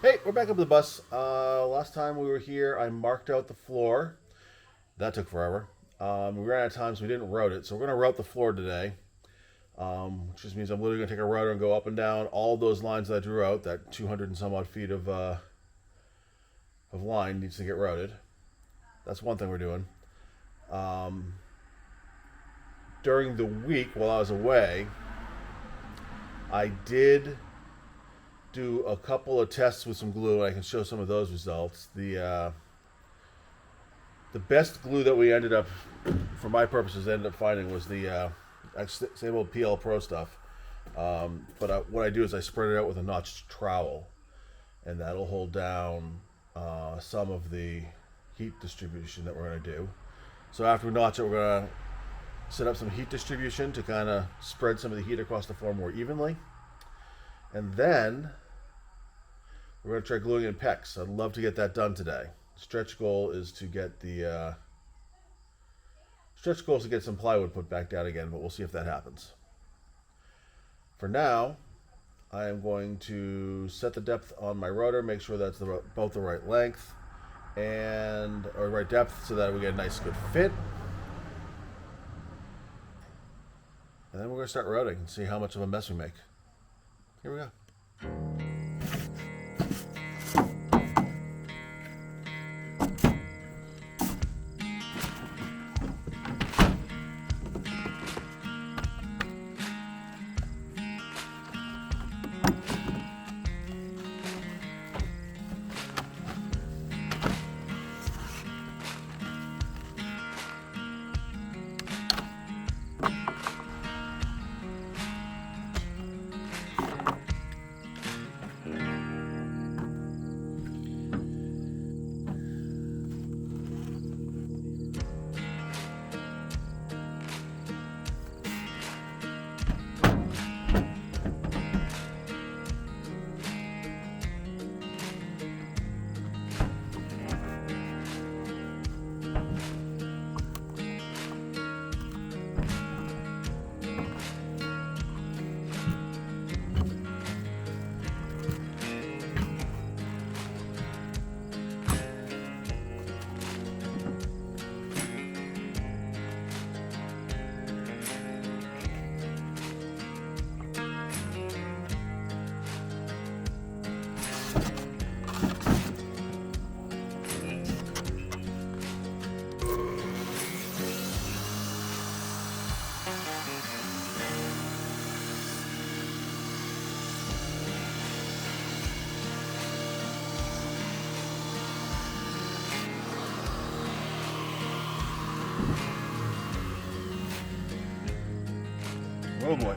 Hey, we're back up the bus. Last time we were here, I marked out the floor. That took forever. We ran out of time, so we didn't route it. So we're going to route the floor today, which just means I'm literally going to take a router and go up and down all those lines that I drew out. That 200 and some odd feet of line needs to get routed. That's one thing we're doing. Um, During the week while I was away, I did do a couple of tests with some glue, and I can show some of those results. The best glue that we ended up, for my purposes, ended up finding was the same old PL Pro stuff. What I do is I spread it out with a notched trowel, and that'll hold down some of the heat distribution that we're going to do. So after we notch it, we're going to set up some heat distribution to kind of spread some of the heat across the floor more evenly. And then we're going to try gluing in pecs. I'd love to get that done today. Stretch goal is to get some plywood put back down again, but we'll see if that happens. For now, I am going to set the depth on my rotor, make sure that's both the right length or right depth, so that we get a nice good fit. And then we're going to start routing and see how much of a mess we make. Here we go. Oh boy.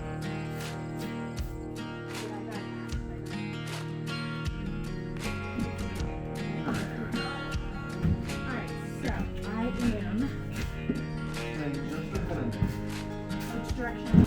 Alright, so I am. Which direction?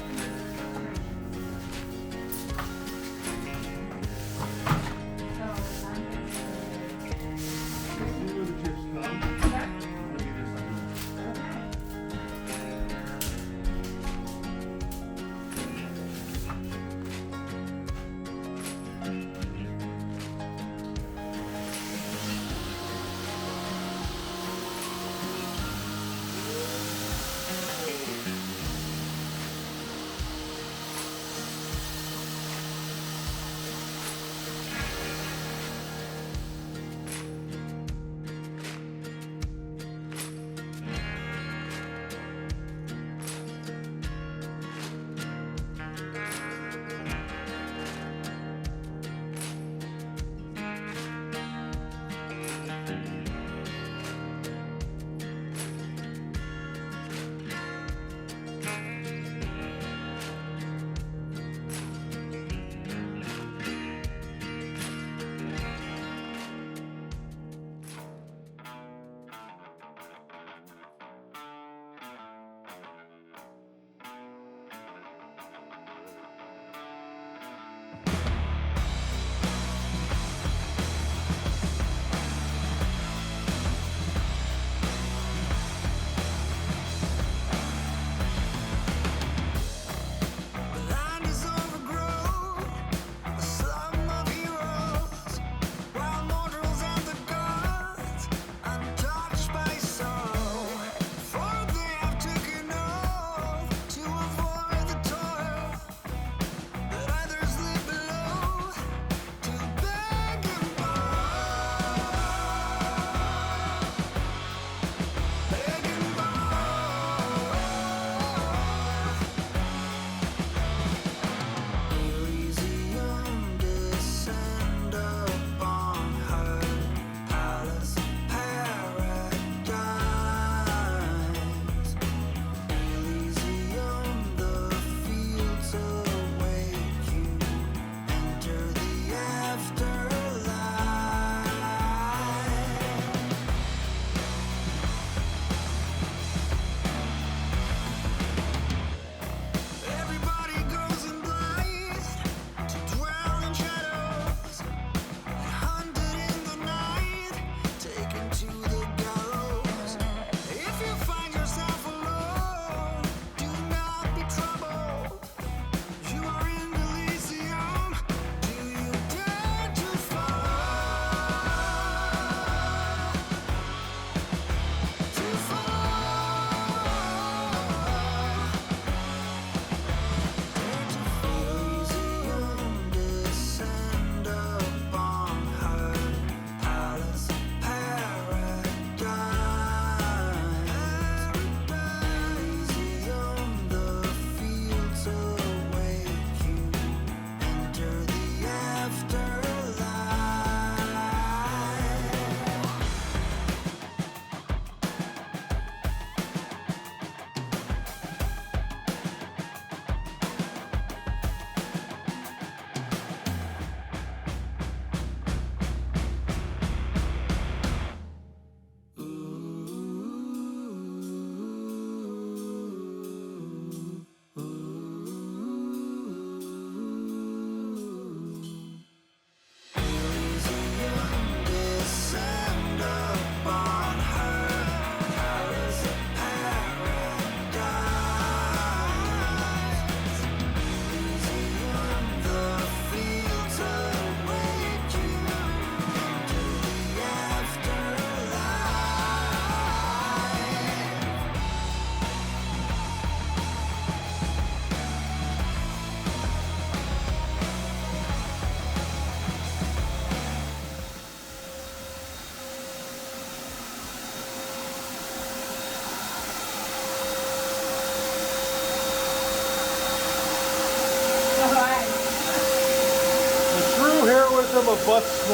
heroism of bus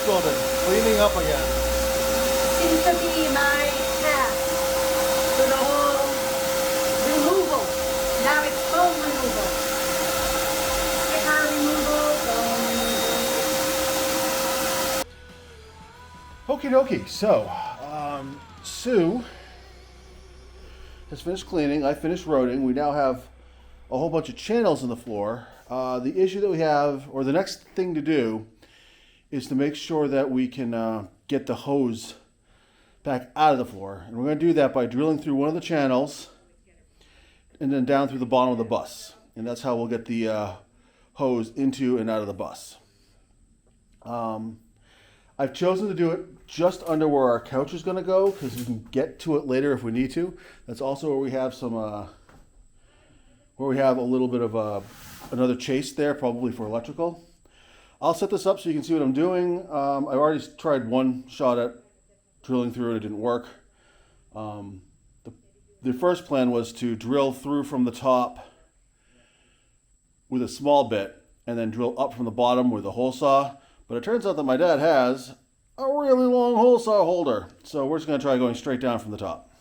building, cleaning up again. Seems to be my task for the whole removal. Now it's foam removal. Sticker removal, foam removal. Okie dokie. So, Sue has finished cleaning. I finished roading. We now have a whole bunch of channels in the floor. The issue that we have, or the next thing to do, is to make sure that we can get the hose back out of the floor. And we're going to do that by drilling through one of the channels and then down through the bottom of the bus. And that's how we'll get the hose into and out of the bus. I've chosen to do it just under where our couch is going to go because we can get to it later if we need to. That's also where we have some, where we have a little bit of another chase there, probably for electrical. I'll set this up so you can see what I'm doing. I've already tried one shot at drilling through and it didn't work. The first plan was to drill through from the top with a small bit and then drill up from the bottom with a hole saw. But it turns out that my dad has a really long hole saw holder. So we're just going to try going straight down from the top.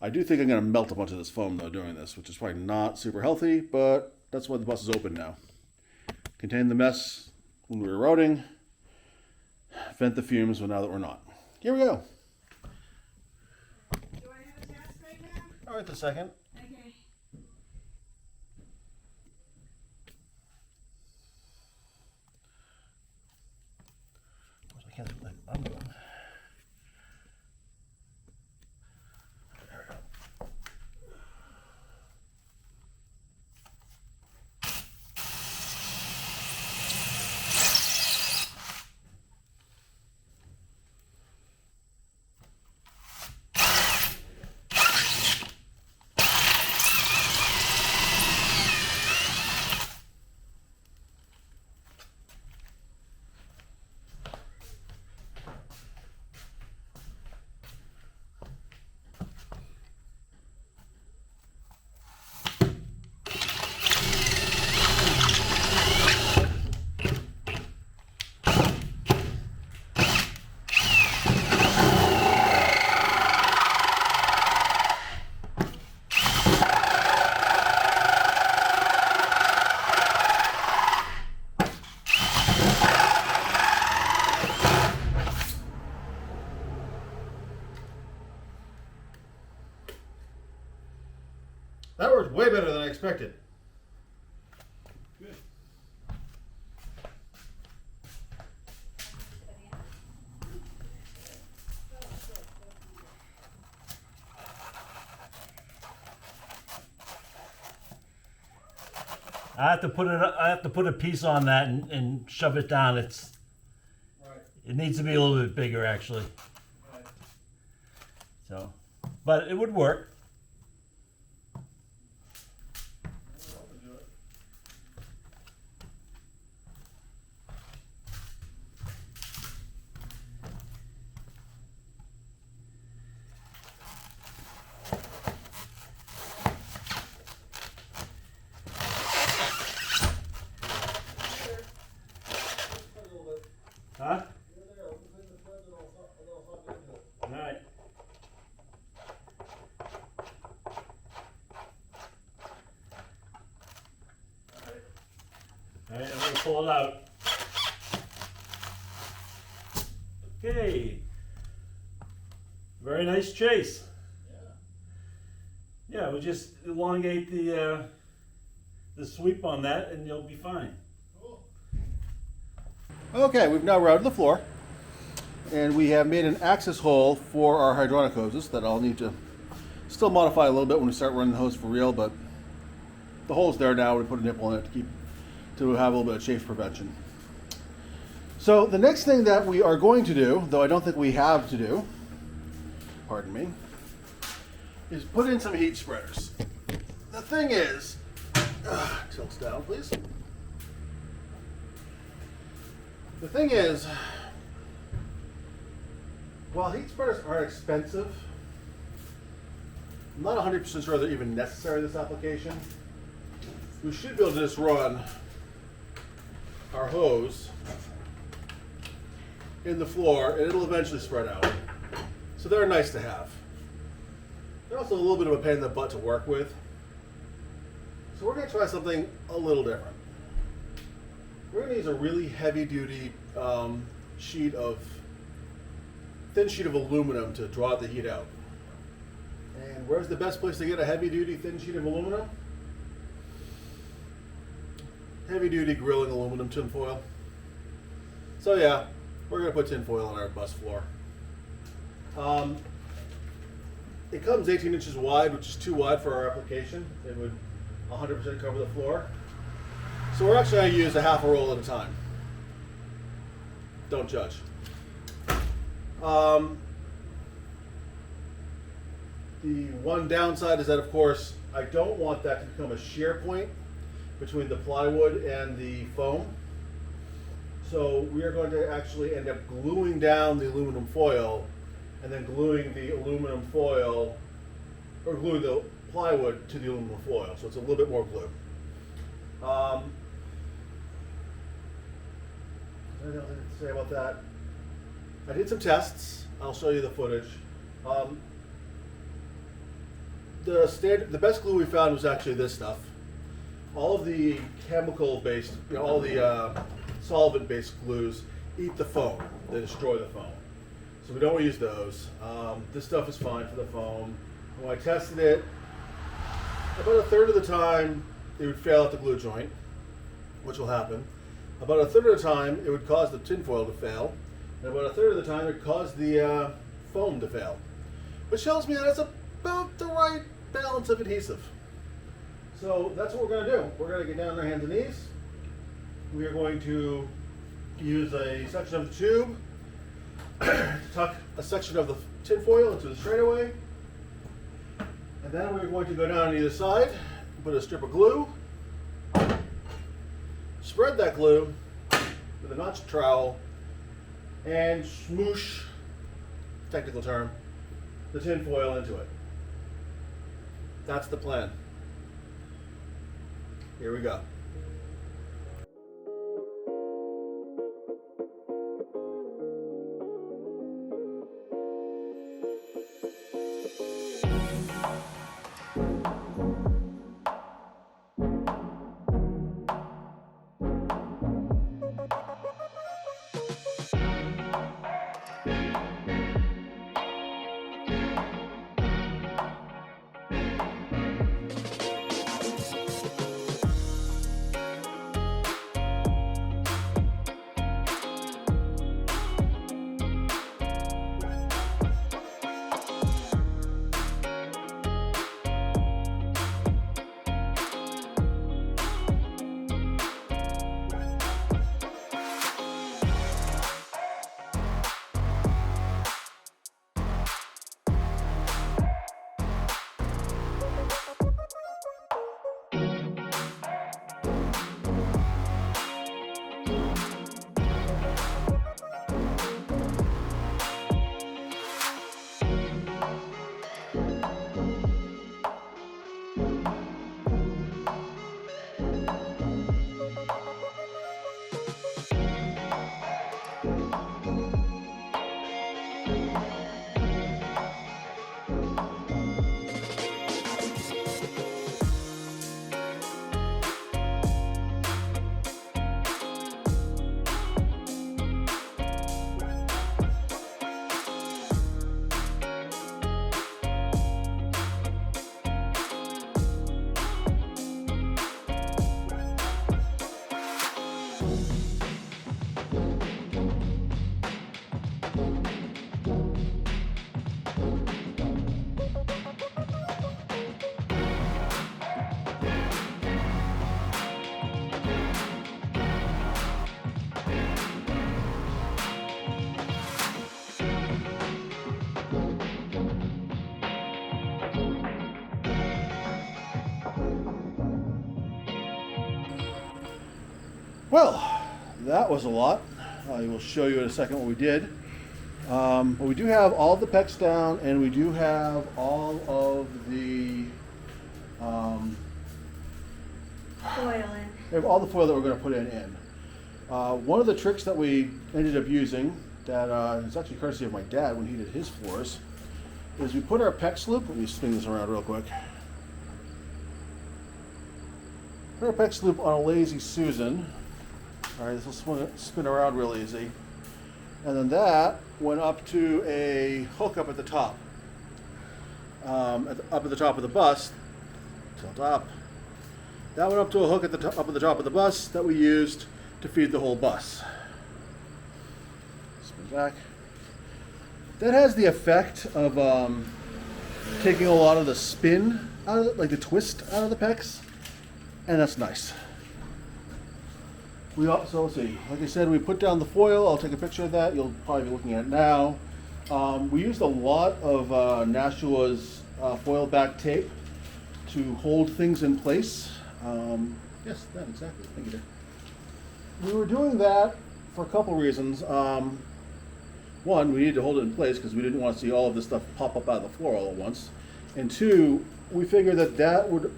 I do think I'm going to melt a bunch of this foam though doing this, which is probably not super healthy, but that's why the bus is open now. Contain the mess when we were roading, vent the fumes now that we're not. Here we go. Do I have a task right now? All right, the second. Okay. I can't do that. I'm going. There we go. That worked way better than I expected. Good. I have to put a piece on that and shove it down. It needs to be a little bit bigger actually. So, but it would work. Huh? All right. All right, I'm gonna pull it out. Okay. Very nice chase. Yeah, we'll just elongate the sweep on that, and you'll be fine. Okay, we've now routed the floor, and we have made an access hole for our hydronic hoses that I'll need to still modify a little bit when we start running the hose for real, but the hole's there now. We put a nipple in it to have a little bit of chafe prevention. So the next thing that we are going to do, though I don't think we have to do, pardon me, is put in some heat spreaders. The thing is, tilts down please. The thing is, while heat spreaders aren't expensive, I'm not 100% sure they're even necessary in this application. We should be able to just run our hose in the floor, and it'll eventually spread out. So they're nice to have. They're also a little bit of a pain in the butt to work with. So we're going to try something a little different. We're going to use a really heavy-duty thin sheet of aluminum to draw the heat out. And where's the best place to get a heavy-duty thin sheet of aluminum? Heavy-duty grilling aluminum tin foil. So yeah, we're going to put tin foil on our bus floor. It comes 18 inches wide, which is too wide for our application. It would 100% cover the floor. So we're actually going to use a half a roll at a time. Don't judge. The one downside is that, of course, I don't want that to become a shear point between the plywood and the foam. So we are going to actually end up gluing down the aluminum foil and then gluing the aluminum foil, or gluing the plywood to the aluminum foil. So it's a little bit more glue. What else to say about that? I did some tests. I'll show you the footage. The best glue we found was actually this stuff. All of the chemical-based, all the solvent-based glues eat the foam. They destroy the foam. So we don't use those. This stuff is fine for the foam. When I tested it, about a third of the time it would fail at the glue joint, which will happen. About a third of the time it would cause the tinfoil to fail. And about a third of the time it would cause the foam to fail. Which tells me that it's about the right balance of adhesive. So that's what we're going to do. We're going to get down on our hands and knees. We are going to use a section of the tube to tuck a section of the tinfoil into the straightaway. And then we're going to go down on either side, put a strip of glue, spread that glue with a notched trowel, and smoosh, technical term, the tinfoil into it. That's the plan. Here we go. Well, that was a lot. I will show you in a second what we did. But we do have all the pecs down, and we do have all of the Foil in. we have all the foil that we're going to put in. One of the tricks that we ended up using, that is actually courtesy of my dad when he did his floors, is we put our PEX loop. Let me spin this around real quick. Put our PEX loop on a Lazy Susan. All right, this will spin around real easy. And then that went up to a hook up at the top. Up at the top of the bus. Tilt up. That went up to a hook at the up at the top of the bus that we used to feed the whole bus. Spin back. That has the effect of taking a lot of the spin out of it, like the twist out of the PEX, and that's nice. We also, let's see, like I said, we put down the foil. I'll take a picture of that. You'll probably be looking at it now. We used a lot of Nashua's foil back tape to hold things in place. Yes, that exactly. Thank you, dear. We were doing that for a couple reasons. One, we needed to hold it in place because we didn't want to see all of this stuff pop up out of the floor all at once. And two, we figured that that would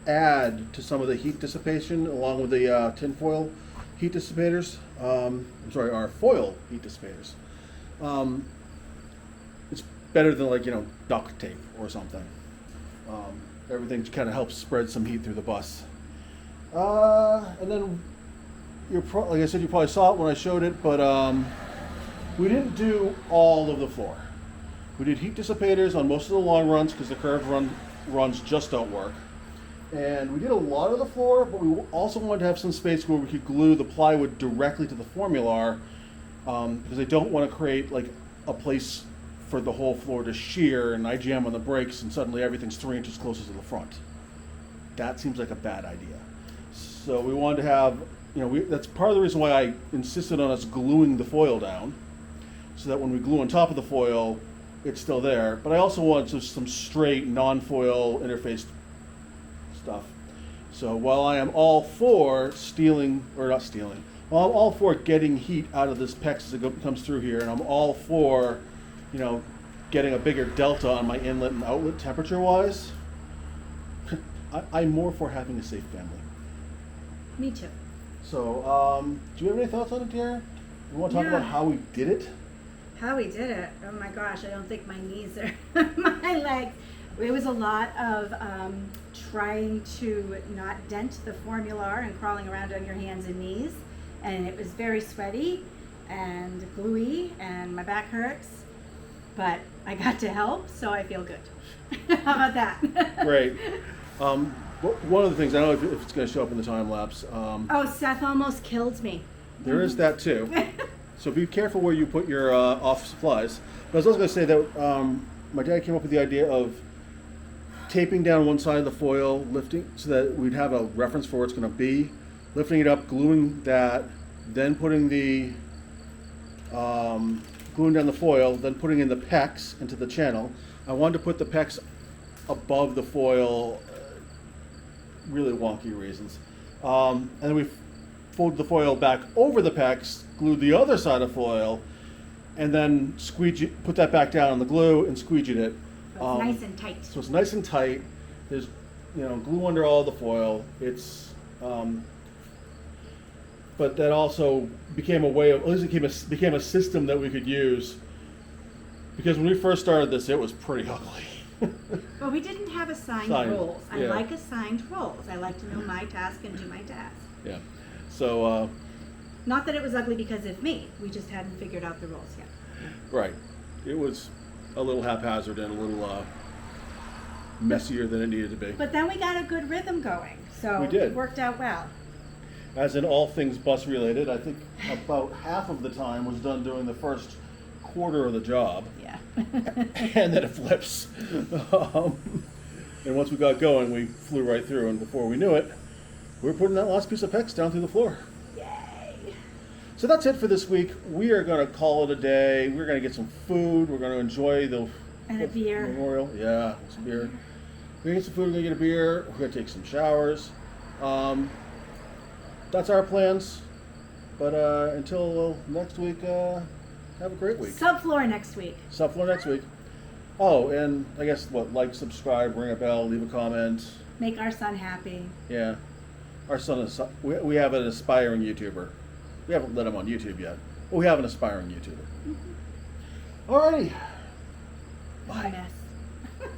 add to some of the heat dissipation along with the tinfoil heat dissipators. Our foil heat dissipators. It's better than, like, duct tape or something. Everything kind of helps spread some heat through the bus. And then, like I said, you probably saw it when I showed it, but we didn't do all of the floor. We did heat dissipators on most of the long runs because the curved runs just don't work. And we did a lot of the floor, but we also wanted to have some space where we could glue the plywood directly to the formular, because I don't want to create like a place for the whole floor to shear and I jam on the brakes and suddenly everything's 3 inches closer to the front. That seems like a bad idea. So we wanted to have, that's part of the reason why I insisted on us gluing the foil down, so that when we glue on top of the foil, it's still there. But I also wanted some straight non-foil interfaced stuff. So while I am all for all for getting heat out of this PEX as it comes through here, and I'm all for, getting a bigger delta on my inlet and outlet temperature-wise, I'm more for having a safe family. Me too. So, do you have any thoughts on it, dear? You want to talk about how we did it? How we did it? Oh my gosh, I don't think my knees are my legs. It was a lot of trying to not dent the formular and crawling around on your hands and knees. And it was very sweaty and gluey and my back hurts. But I got to help, so I feel good. How about that? Great. One of the things, I don't know if it's going to show up in the time lapse. Oh, Seth almost killed me. There is that too. So be careful where you put your office supplies. But I was also going to say that my dad came up with the idea of taping down one side of the foil, lifting, so that we'd have a reference for where it's going to be, lifting it up, gluing that, then putting the gluing down the foil, then putting in the PEX into the channel. I wanted to put the PEX above the foil, really wonky reasons. And then we fold the foil back over the PEX, glue the other side of foil, and then put that back down on the glue and squeegee it. So it's nice and tight. So it's nice and tight. There's, glue under all the foil. It's, but that also became a way of, at least it became a system that we could use. Because when we first started this, it was pretty ugly. Well, we didn't have assigned roles. I like assigned roles. I like to know my task and do my task. Yeah. So. Not that it was ugly because of me. We just hadn't figured out the roles yet. Right. It was a little haphazard and a little messier than it needed to be. But then we got a good rhythm going. So We did. It worked out well. As in all things bus related, I think about half of the time was done doing the first quarter of the job. Yeah. And then it flips. And once we got going, we flew right through, and before we knew it, we were putting that last piece of PEX down through the floor. Yay. So that's it for this week. We are going to call it a day. We're going to get some food. We're going to enjoy the beer. Memorial. Yeah, some beer. We're going to get some food. We're going to get a beer. We're going to take some showers. That's our plans. But until next week, have a great week. Subfloor next week. Subfloor next week. Oh, and I guess like, subscribe, ring a bell, leave a comment. Make our son happy. Yeah. Our son is, we have an aspiring YouTuber. We haven't let him on YouTube yet. But we have an aspiring YouTuber. Alrighty. A Bye. mess.